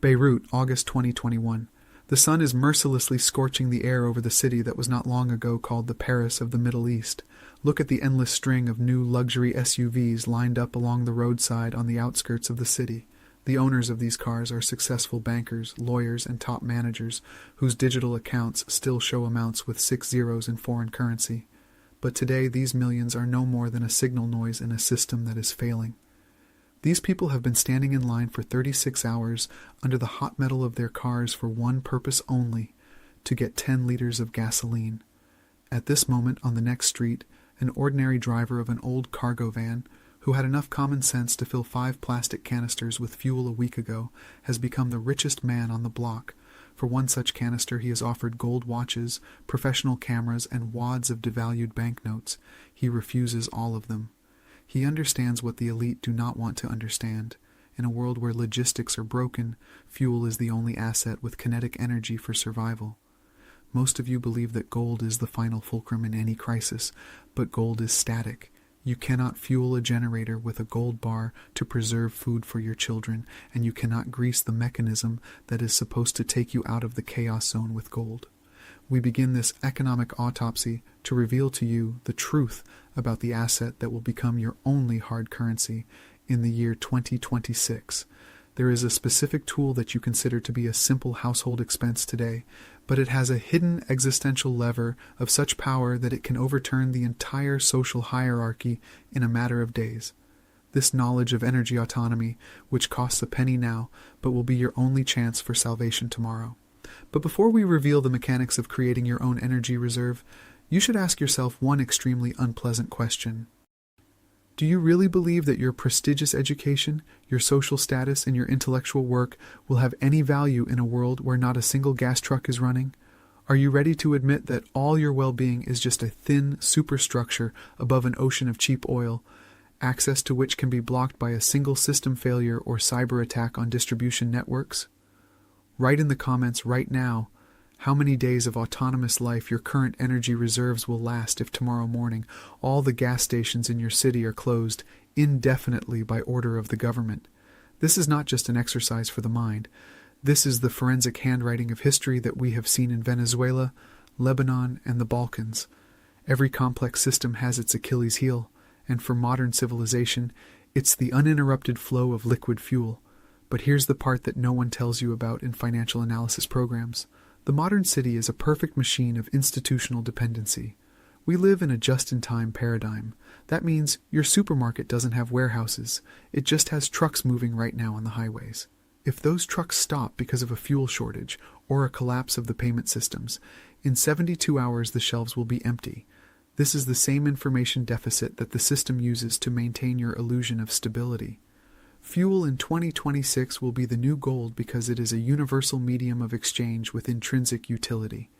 Beirut, August 2021. The sun is mercilessly scorching the air over the city that was not long ago called the Paris of the Middle East. Look at the endless string of new luxury SUVs lined up along the roadside on the outskirts of the city. The owners of these cars are successful bankers, lawyers, and top managers whose digital accounts still show amounts with 6 zeros in foreign currency. But today these millions are no more than a signal noise in a system that is failing. These people have been standing in line for 36 hours under the hot metal of their cars for one purpose only, to get 10 liters of gasoline. At this moment on the next street, an ordinary driver of an old cargo van, who had enough common sense to fill 5 plastic canisters with fuel a week ago, has become the richest man on the block. For one such canister he is offered gold watches, professional cameras, and wads of devalued banknotes. He refuses all of them. He understands what the elite do not want to understand. In a world where logistics are broken, fuel is the only asset with kinetic energy for survival. Most of you believe that gold is the final fulcrum in any crisis, but gold is static. You cannot fuel a generator with a gold bar to preserve food for your children, and you cannot grease the mechanism that is supposed to take you out of the chaos zone with gold. We begin this economic autopsy to reveal to you the truth about the asset that will become your only hard currency in the year 2026. There is a specific tool that you consider to be a simple household expense today, but it has a hidden existential lever of such power that it can overturn the entire social hierarchy in a matter of days. This knowledge of energy autonomy, which costs a penny now, but will be your only chance for salvation tomorrow. But before we reveal the mechanics of creating your own energy reserve, you should ask yourself one extremely unpleasant question. Do you really believe that your prestigious education, your social status, and your intellectual work will have any value in a world where not a single gas truck is running? Are you ready to admit that all your well-being is just a thin superstructure above an ocean of cheap oil, access to which can be blocked by a single system failure or cyber attack on distribution networks? Write in the comments right now how many days of autonomous life your current energy reserves will last if tomorrow morning all the gas stations in your city are closed indefinitely by order of the government. This is not just an exercise for the mind. This is the forensic handwriting of history that we have seen in Venezuela, Lebanon, and the Balkans. Every complex system has its Achilles heel, and for modern civilization, it's the uninterrupted flow of liquid fuel. But here's the part that no one tells you about in financial analysis programs. The modern city is a perfect machine of institutional dependency. We live in a just-in-time paradigm. That means your supermarket doesn't have warehouses. It just has trucks moving right now on the highways. If those trucks stop because of a fuel shortage or a collapse of the payment systems, in 72 hours the shelves will be empty. This is the same information deficit that the system uses to maintain your illusion of stability. Fuel in 2026 will be the new gold because it is a universal medium of exchange with intrinsic utility.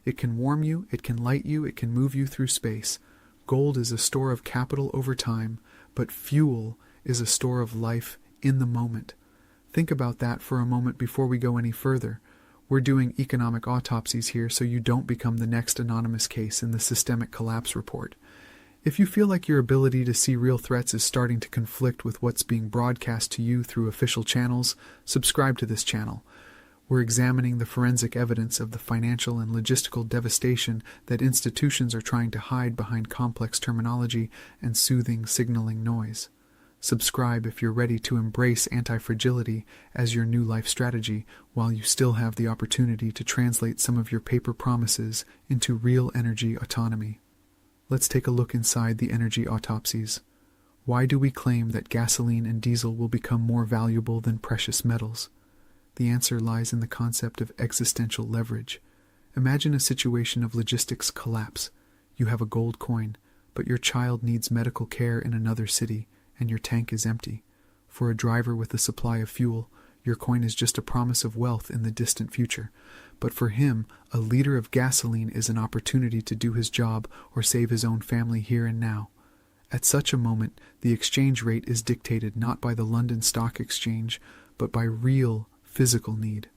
It can warm you, it can light you, it can move you through space. Gold is a store of capital over time, but fuel is a store of life in the moment. Think about that for a moment before we go any further. We're doing economic autopsies here so you don't become the next anonymous case in the systemic collapse report. If you feel like your ability to see real threats is starting to conflict with what's being broadcast to you through official channels, subscribe to this channel. We're examining the forensic evidence of the financial and logistical devastation that institutions are trying to hide behind complex terminology and soothing signaling noise. Subscribe if you're ready to embrace anti-fragility as your new life strategy while you still have the opportunity to translate some of your paper promises into real energy autonomy. Let's take a look inside the energy autopsies. Why do we claim that gasoline and diesel will become more valuable than precious metals? The answer lies in the concept of existential leverage. Imagine a situation of logistics collapse. You have a gold coin, but your child needs medical care in another city, and your tank is empty. For a driver with a supply of fuel, your coin is just a promise of wealth in the distant future. But for him, a liter of gasoline is an opportunity to do his job or save his own family here and now. At such a moment, the exchange rate is dictated not by the London Stock Exchange, but by real physical need.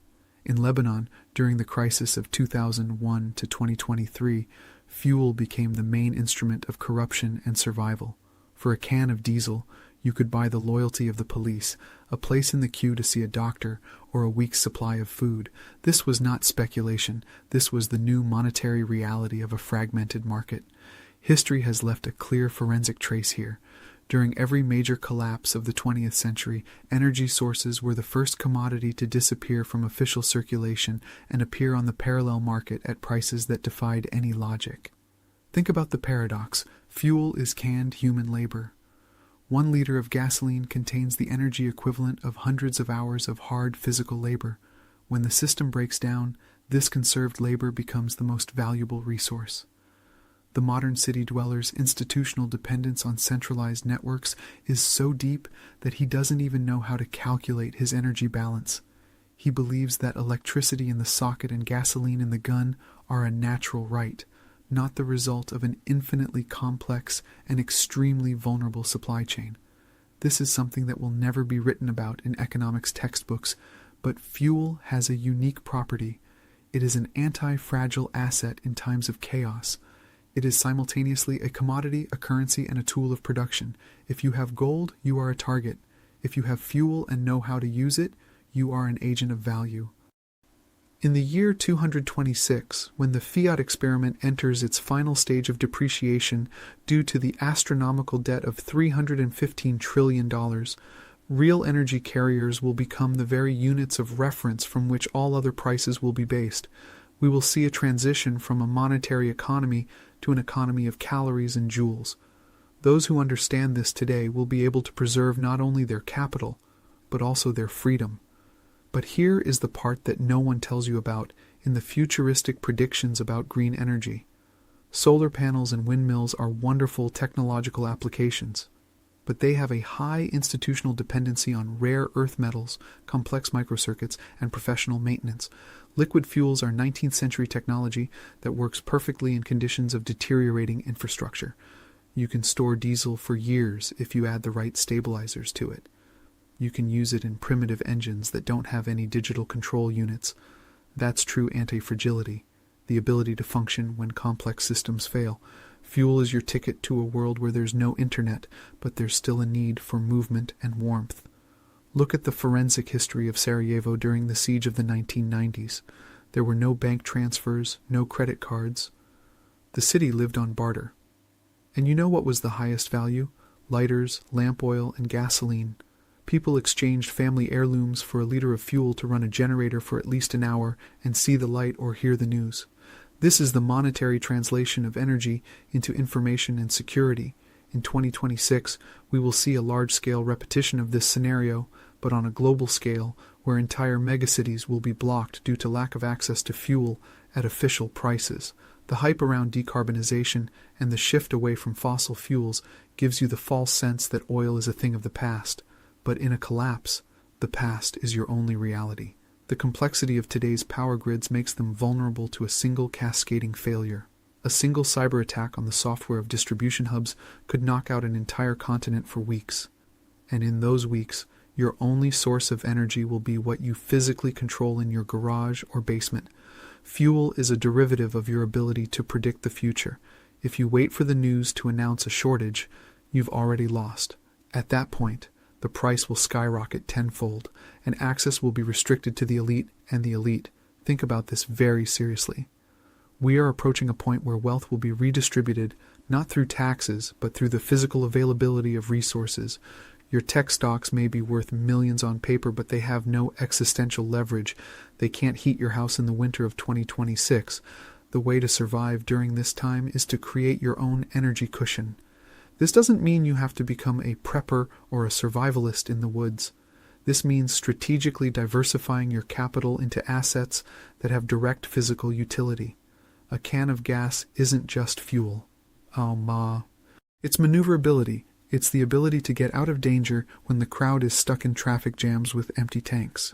In Lebanon, during the crisis of 2001 to 2023, fuel became the main instrument of corruption and survival. For a can of diesel, You could buy the loyalty of the police, a place in the queue to see a doctor, or a week's supply of food. This was not speculation. This was the new monetary reality of a fragmented market. History has left a clear forensic trace here. During every major collapse of the 20th century, energy sources were the first commodity to disappear from official circulation and appear on the parallel market at prices that defied any logic. Think about the paradox. Fuel is canned human labor. 1 liter of gasoline contains the energy equivalent of hundreds of hours of hard physical labor. When the system breaks down, this conserved labor becomes the most valuable resource. The modern city dweller's institutional dependence on centralized networks is so deep that he doesn't even know how to calculate his energy balance. He believes that electricity in the socket and gasoline in the gun are a natural right, not the result of an infinitely complex and extremely vulnerable supply chain. This is something that will never be written about in economics textbooks, but fuel has a unique property. It is an anti-fragile asset in times of chaos. It is simultaneously a commodity, a currency, and a tool of production. If you have gold, you are a target. If you have fuel and know how to use it, you are an agent of value. In the year 226, when the fiat experiment enters its final stage of depreciation due to the astronomical debt of $315 trillion, real energy carriers will become the very units of reference from which all other prices will be based. We will see a transition from a monetary economy to an economy of calories and joules. Those who understand this today will be able to preserve not only their capital, but also their freedom. But here is the part that no one tells you about in the futuristic predictions about green energy. Solar panels and windmills are wonderful technological applications, but they have a high institutional dependency on rare earth metals, complex microcircuits, and professional maintenance. Liquid fuels are 19th century technology that works perfectly in conditions of deteriorating infrastructure. You can store diesel for years if you add the right stabilizers to it. You can use it in primitive engines that don't have any digital control units. That's true anti-fragility, the ability to function when complex systems fail. Fuel is your ticket to a world where there's no internet, but there's still a need for movement and warmth. Look at the forensic history of Sarajevo during the siege of the 1990s. There were no bank transfers, no credit cards. The city lived on barter. And you know what was the highest value? Lighters, lamp oil, and gasoline. People exchanged family heirlooms for a liter of fuel to run a generator for at least an hour and see the light or hear the news. This is the monetary translation of energy into information and security. In 2026, we will see a large-scale repetition of this scenario, but on a global scale, where entire megacities will be blocked due to lack of access to fuel at official prices. The hype around decarbonization and the shift away from fossil fuels gives you the false sense that oil is a thing of the past. But in a collapse, the past is your only reality. The complexity of today's power grids makes them vulnerable to a single cascading failure. A single cyber attack on the software of distribution hubs could knock out an entire continent for weeks. And in those weeks, your only source of energy will be what you physically control in your garage or basement. Fuel is a derivative of your ability to predict the future. If you wait for the news to announce a shortage, you've already lost. At that point, the price will skyrocket tenfold, and access will be restricted to the elite and the elite. Think about this very seriously. We are approaching a point where wealth will be redistributed, not through taxes, but through the physical availability of resources. Your tech stocks may be worth millions on paper, but they have no existential leverage. They can't heat your house in the winter of 2026. The way to survive during this time is to create your own energy cushion. This doesn't mean you have to become a prepper or a survivalist in the woods. This means strategically diversifying your capital into assets that have direct physical utility. A can of gas isn't just fuel. Oh, ma. It's maneuverability. It's the ability to get out of danger when the crowd is stuck in traffic jams with empty tanks.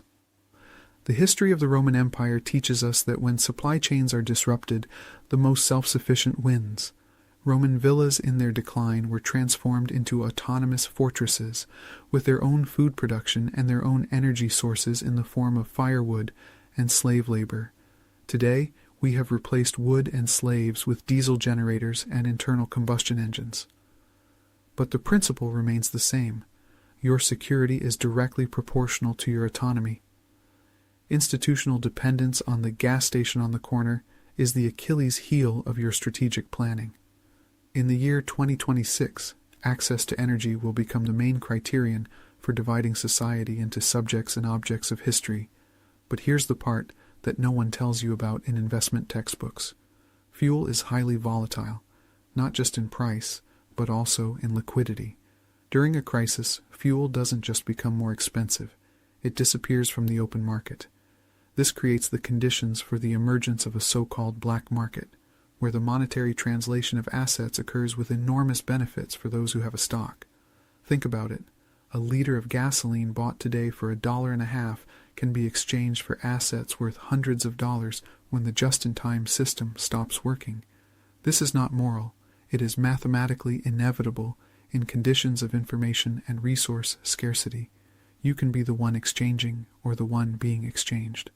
The history of the Roman Empire teaches us that when supply chains are disrupted, the most self-sufficient wins. Roman villas in their decline were transformed into autonomous fortresses, with their own food production and their own energy sources in the form of firewood and slave labor. Today, we have replaced wood and slaves with diesel generators and internal combustion engines. But the principle remains the same. Your security is directly proportional to your autonomy. Institutional dependence on the gas station on the corner is the Achilles heel of your strategic planning. In the year 2026, access to energy will become the main criterion for dividing society into subjects and objects of history. But here's the part that no one tells you about in investment textbooks. Fuel is highly volatile, not just in price, but also in liquidity. During a crisis, fuel doesn't just become more expensive, it disappears from the open market. This creates the conditions for the emergence of a so-called black market, where the monetary translation of assets occurs with enormous benefits for those who have a stock. Think about it. A liter of gasoline bought today for $1.50 can be exchanged for assets worth hundreds of dollars when the just-in-time system stops working. This is not moral. It is mathematically inevitable in conditions of information and resource scarcity. You can be the one exchanging or the one being exchanged.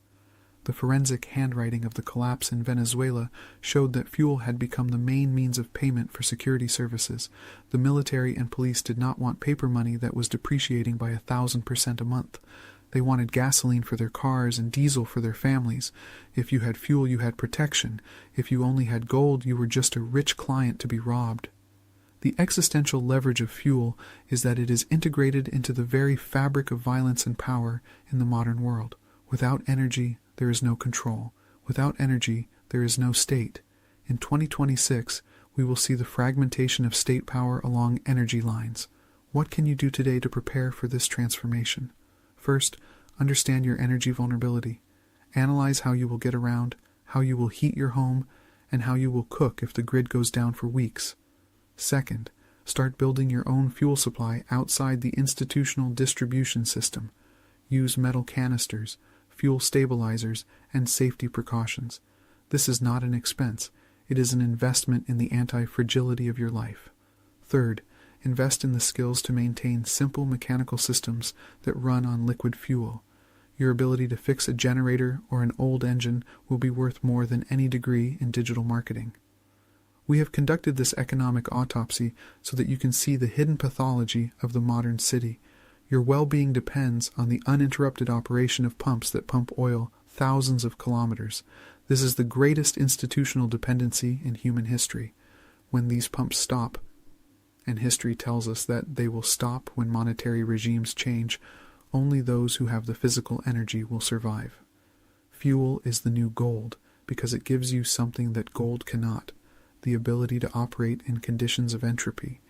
The forensic handwriting of the collapse in Venezuela showed that fuel had become the main means of payment for security services. The military and police did not want paper money that was depreciating by 1,000% a month. They wanted gasoline for their cars and diesel for their families. If you had fuel, you had protection. If you only had gold, you were just a rich client to be robbed. The existential leverage of fuel is that it is integrated into the very fabric of violence and power in the modern world. Without energy, there is no control. Without energy, there is no state. In 2026, we will see the fragmentation of state power along energy lines. What can you do today to prepare for this transformation? First, understand your energy vulnerability. Analyze how you will get around, how you will heat your home, and how you will cook if the grid goes down for weeks. Second, start building your own fuel supply outside the institutional distribution system. Use metal canisters, fuel stabilizers, and safety precautions. This is not an expense. It is an investment in the anti-fragility of your life. Third, invest in the skills to maintain simple mechanical systems that run on liquid fuel. Your ability to fix a generator or an old engine will be worth more than any degree in digital marketing. We have conducted this economic autopsy so that you can see the hidden pathology of the modern city. Your well-being depends on the uninterrupted operation of pumps that pump oil thousands of kilometers. This is the greatest institutional dependency in human history. When these pumps stop, and history tells us that they will stop when monetary regimes change, only those who have the physical energy will survive. Fuel is the new gold because it gives you something that gold cannot, the ability to operate in conditions of entropy.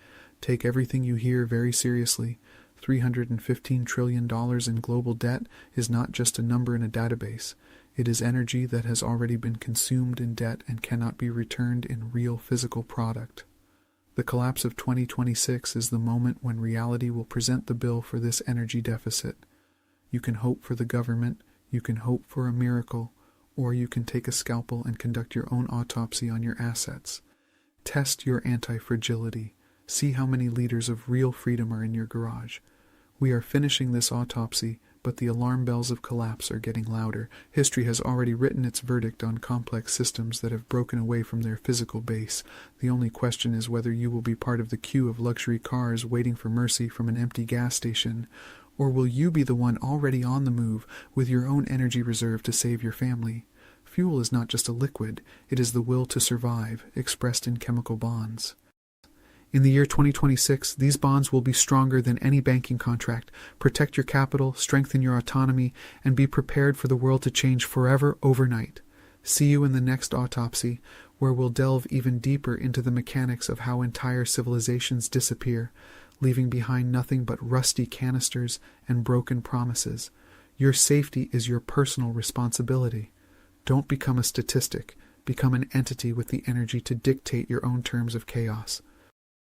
Take everything you hear very seriously. $315 trillion in global debt is not just a number in a database. It is energy that has already been consumed in debt and cannot be returned in real physical product. The collapse of 2026 is the moment when reality will present the bill for this energy deficit. You can hope for the government, you can hope for a miracle, or you can take a scalpel and conduct your own autopsy on your assets. Test your anti-fragility. See how many liters of real freedom are in your garage. We are finishing this autopsy, but the alarm bells of collapse are getting louder. History has already written its verdict on complex systems that have broken away from their physical base. The only question is whether you will be part of the queue of luxury cars waiting for mercy from an empty gas station, or will you be the one already on the move with your own energy reserve to save your family? Fuel is not just a liquid, it is the will to survive, expressed in chemical bonds. In the year 2026, these bonds will be stronger than any banking contract. Protect your capital, strengthen your autonomy, and be prepared for the world to change forever overnight. See you in the next autopsy, where we'll delve even deeper into the mechanics of how entire civilizations disappear, leaving behind nothing but rusty canisters and broken promises. Your safety is your personal responsibility. Don't become a statistic. Become an entity with the energy to dictate your own terms of chaos.